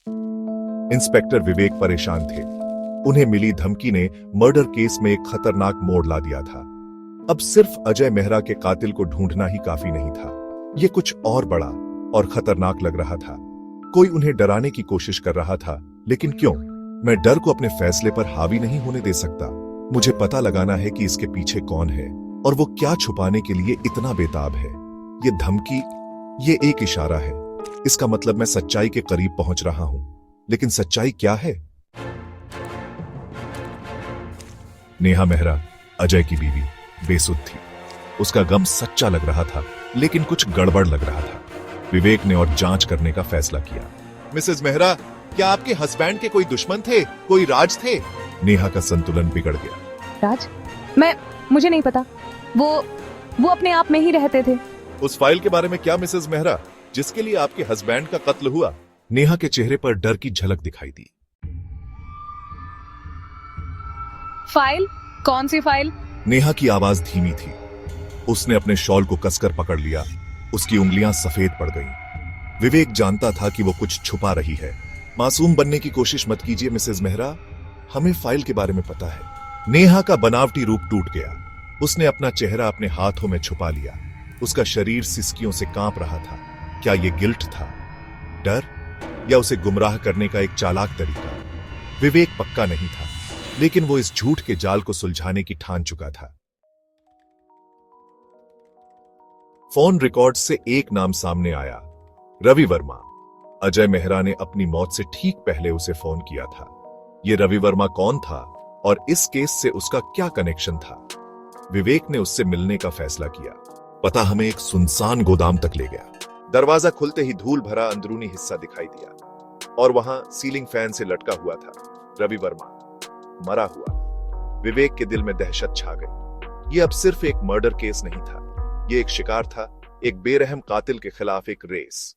Inspector विवेक परेशान थे। उन्हें मिली धमकी ने मर्डर केस में एक खतरनाक मोड़ ला दिया था। अब सिर्फ अजय मेहरा के कातिल को ढूंढना ही काफी नहीं था, ये कुछ और बड़ा और खतरनाक लग रहा था। कोई उन्हें डराने की कोशिश कर रहा था, लेकिन क्यों? मैं डर को अपने फैसले पर हावी नहीं होने दे सकता। मुझे पता लगाना है कि इसके पीछे कौन है और वो क्या छुपाने के लिए इतना बेताब है। ये धमकी, ये एक इशारा है। इसका मतलब मैं सच्चाई के करीब पहुंच रहा हूं, लेकिन सच्चाई क्या है? नेहा मेहरा, अजय की बीवी, बेसुध थी। उसका गम सच्चा लग रहा था, लेकिन कुछ गड़बड़ लग रहा था। विवेक ने और जांच करने का फैसला किया। मिसेस मेहरा, क्या आपके हस्बैंड के कोई दुश्मन थे, कोई राज थे? नेहा का संतुलन बिगड़ गया। राज? मुझे नहीं पता। वो अपने आप में ही रहते थे। उस फाइल के बारे में क्या मिसेस मेहरा, जिसके लिए आपके हस्बैंड का कत्ल हुआ? नेहा के चेहरे पर डर की झलक दिखाई दी। फाइल? कौन सी फाइल? नेहा की आवाज धीमी थी। उसने अपने शॉल को कसकर पकड़ लिया। उसकी उंगलियां सफेद पड़ गईं। विवेक जानता था कि वो कुछ छुपा रही है। मासूम बनने की कोशिश मत कीजिए मिसेस मेहरा, हमें फाइल के बारे में पता है। नेहा का बनावटी रूप टूट गया। उसने अपना चेहरा अपने हाथों में छुपा लिया। उसका शरीर सिसकियों से कांप रहा था। क्या ये गिल्ट था, डर, या उसे गुमराह करने का एक चालाक तरीका? विवेक पक्का नहीं था, लेकिन वो इस झूठ के जाल को सुलझाने की ठान चुका था। फोन रिकॉर्ड से एक नाम सामने आया, रवि वर्मा। अजय मेहरा ने अपनी मौत से ठीक पहले उसे फोन किया था। ये रवि वर्मा कौन था और इस केस से उसका क्या कनेक्शन था? विवेक ने उससे मिलने का फैसला किया। पता हमें एक सुनसान गोदाम तक ले गया। दरवाजा खुलते ही धूल भरा अंदरूनी हिस्सा दिखाई दिया और वहां सीलिंग फैन से लटका हुआ था रवि वर्मा, मरा हुआ। विवेक के दिल में दहशत छा गई। ये अब सिर्फ एक मर्डर केस नहीं था, ये एक शिकार था, एक बेरहम कातिल के खिलाफ एक रेस।